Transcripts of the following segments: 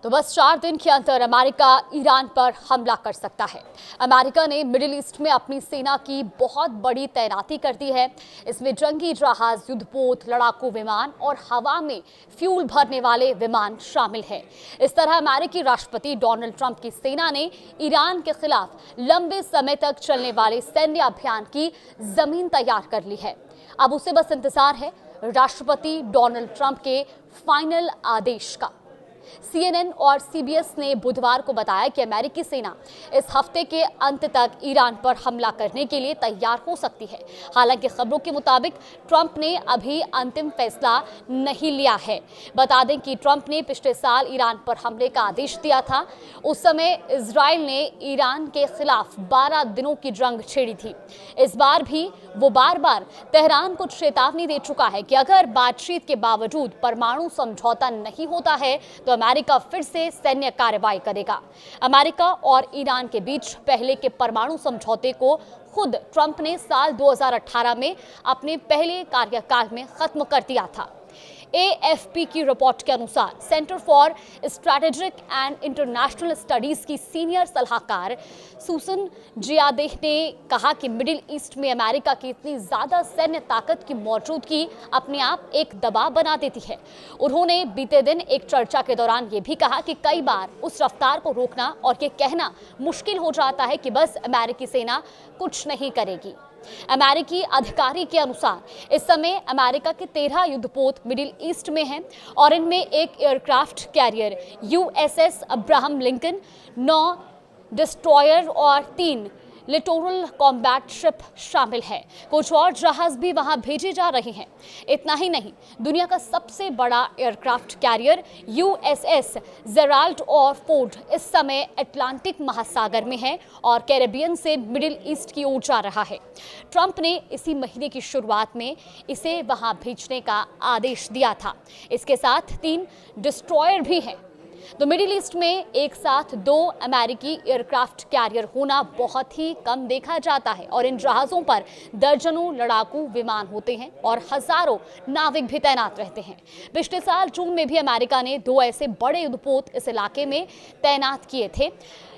तो बस 4 दिन के अंदर अमेरिका ईरान पर हमला कर सकता है। अमेरिका ने मिडिल ईस्ट में अपनी सेना की बहुत बड़ी तैनाती कर दी है। इसमें जंगी जहाज, युद्धपोत, लड़ाकू विमान और हवा में फ्यूल भरने वाले विमान शामिल हैं। इस तरह अमेरिकी राष्ट्रपति डोनाल्ड ट्रंप की सेना ने ईरान के खिलाफ लंबे समय तक चलने वाले सैन्य अभियान की जमीन तैयार कर ली है। अब उसे बस इंतजार है राष्ट्रपति डोनाल्ड ट्रंप के फाइनल आदेश का। CNN और CBS ने बुधवार को बताया कि अमेरिकी सेना इस हफ्ते के अंत तक ईरान पर हमला करने के लिए तैयार हो सकती है। हालांकि खबरों के मुताबिक ट्रंप ने अभी अंतिम फैसला नहीं लिया है। बता दें कि ट्रंप ने पिछले साल ईरान पर हमले का आदेश दिया था। उस समय इजराइल ने ईरान के खिलाफ 12 दिनों की जंग छेड़ी थी। इस बार भी वो बार-बार तेहरान को चेतावनी दे चुका है कि अगर बातचीत के बावजूद परमाणु समझौता नहीं होता है तो अमेरिका फिर से सैन्य कार्रवाई करेगा। अमेरिका और ईरान के बीच पहले के परमाणु समझौते को खुद ट्रंप ने साल 2018 में अपने पहले कार्यकाल में खत्म कर दिया था। AFP की रिपोर्ट के अनुसार centre for strategic and international studies की सीनियर सलाहकार सुसन जियादेह ने कहा कि मिडिल ईस्ट में अमेरिका की इतनी ज्यादा सैन्य ताकत की मौजूदगी अपने आप एक दबाव बना देती है। उन्होंने बीते दिन एक चर्चा के दौरान ये भी कहा कि कई बार उस रफ्तार को रोकना और ये कहना मुश्किल हो जाता है कि बस अमेरिकी सेना कुछ नहीं करेगी। अमेरिकी अधिकारी के अनुसार इस समय अमेरिका के 13 युद्धपोत मिडिल ईस्ट में हैं और इनमें एक aircraft carrier USS Abraham Lincoln, 9 destroyer और 3 लिटोरल कॉम्बैट शिप शामिल है। कुछ और जहाज भी वहां भेजे जा रहे हैं। इतना ही नहीं, दुनिया का सबसे बड़ा एयरक्राफ्ट कैरियर USS जेराल्ड और फोर्ड इस समय अटलांटिक महासागर में है और कैरेबियन से मिडिल ईस्ट की ओर जा रहा है। ट्रंप ने इसी महीने की शुरुआत में इसे वहां भेजने का आदेश दिया था। इसके साथ 3 डिस्ट्रॉयर भी हैं। तो मिडिल ईस्ट में एक साथ 2 अमेरिकी एयरक्राफ्ट कैरियर होना बहुत ही कम देखा जाता है और इन जहाज़ों पर दर्जनों लड़ाकू विमान होते हैं और हजारों नाविक भी तैनात रहते हैं। पिछले साल जून में भी अमेरिका ने 2 ऐसे बड़े युद्धपोत इस इलाके में तैनात किए थे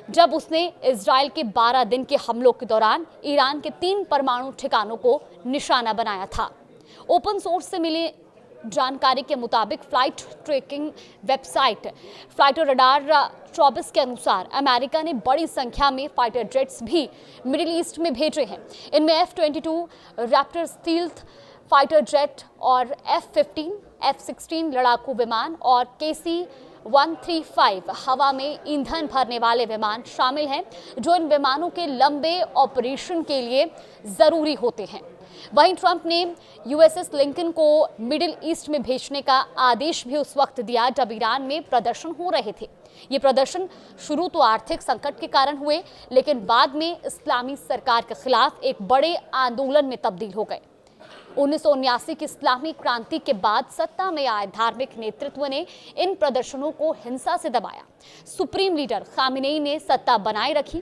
जब उसने इजराइल के 12 दिन के हमलों के दौरान ईरान के 3 परमाणु ठिकानों को निशाना बनाया था। ओपन सोर्स से मिले जानकारी के मुताबिक flight tracking website flight radar 24 के अनुसार अमेरिका ने बड़ी संख्या में फाइटर जेट्स भी मिडिल ईस्ट में भेजे हैं। इनमें F-22 Raptor stealth fighter jet और F-15, F-16 लड़ाकू विमान और KC-135 हवा में ईंधन भरने वाले विमान शामिल हैं, जो इन विमानों के लंबे ऑपरेशन के लिए जरूरी होते हैं। वहीं ट्रंप ने USS लिंकन को मिडिल ईस्ट में भेजने का आदेश भी उस वक्त दिया जब ईरान में प्रदर्शन हो रहे थे। ये प्रदर्शन शुरू तो आर्थिक संकट के कारण हुए, लेकिन बाद में इस्लामी सरकार के खिलाफ एक बड़े आंदोलन में तब्दील हो गए। 1979 की इस्लामी क्रांति के बाद सत्ता में आए धार्मिक नेतृत्व ने इन प्रदर्शनों को हिंसा से दबाया। सुप्रीम लीडर खामेनेई ने सत्ता बनाए रखी।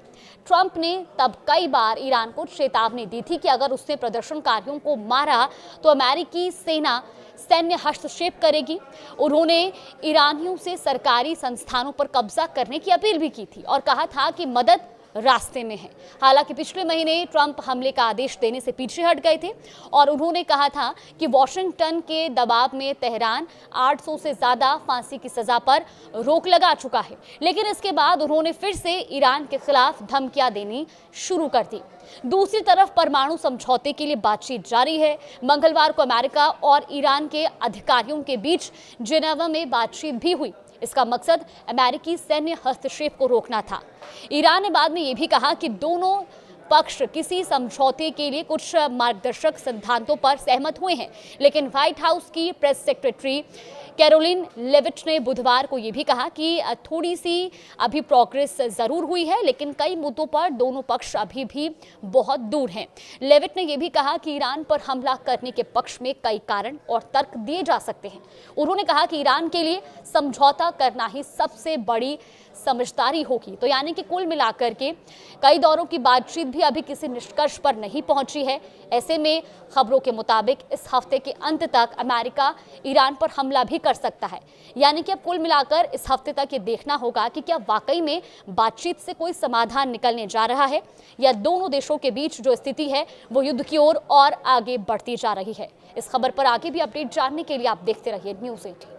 ट्रंप ने तब कई बार ईरान को चेतावनी दी थी कि अगर उसने प्रदर्शनकारियों को मारा तो अमेरिकी सेना सैन्य हस्तक्षेप करेगी। उन्होंने ईरानियों से सरकारी संस्थानों पर कब्जा करने की अपील भी की थी और कहा था कि मदद रास्ते में है। हालांकि पिछले महीने ट्रंप हमले का आदेश देने से पीछे हट गए थे और उन्होंने कहा था कि वॉशिंगटन के दबाव में तेहरान 800 से ज्यादा फांसी की सजा पर रोक लगा चुका है। लेकिन इसके बाद उन्होंने फिर से ईरान के खिलाफ धमकियां देनी शुरू कर दी। दूसरी तरफ परमाणु समझौते के लिए बातचीत जारी है। मंगलवार को अमेरिका और ईरान के अधिकारियों के बीच जेनेवा में बातचीत भी हुई। इसका मकसद अमेरिकी सैन्य हस्तक्षेप को रोकना था। ईरान ने बाद में ये भी कहा कि दोनों पक्ष किसी समझौते के लिए कुछ मार्गदर्शक सिद्धांतों पर सहमत हुए हैं, लेकिन व्हाइट हाउस की प्रेस सेक्रेटरी कैरोलिन लेविट ने बुधवार को यह भी कहा कि थोड़ी सी अभी प्रोग्रेस जरूर हुई है, लेकिन कई मुद्दों पर दोनों पक्ष अभी भी बहुत दूर हैं। लेविट ने यह भी कहा कि ईरान पर हमला करने के पक्ष में कई कारण और तर्क दिए जा सकते हैं। उन्होंने कहा कि ईरान के लिए समझौता करना ही सबसे बड़ी समझदारी होगी। तो यानी कि कुल मिलाकर के कई दौरों की बातचीत भी अभी किसी निष्कर्ष पर नहीं पहुंची है। ऐसे में खबरों के मुताबिक इस हफ्ते के अंत तक अमेरिका ईरान पर हमला भी कर सकता है। यानी कि अब कुल मिलाकर इस हफ्ते तक ये देखना होगा कि क्या वाकई में बातचीत से कोई समाधान निकलने जा रहा है या दोनों देशों के बीच जो स्थिति है वो युद्ध की ओर और आगे बढ़ती जा रही है। इस खबर पर आगे भी अपडेट जानने के लिए आप देखते रहिए न्यूज़ 18।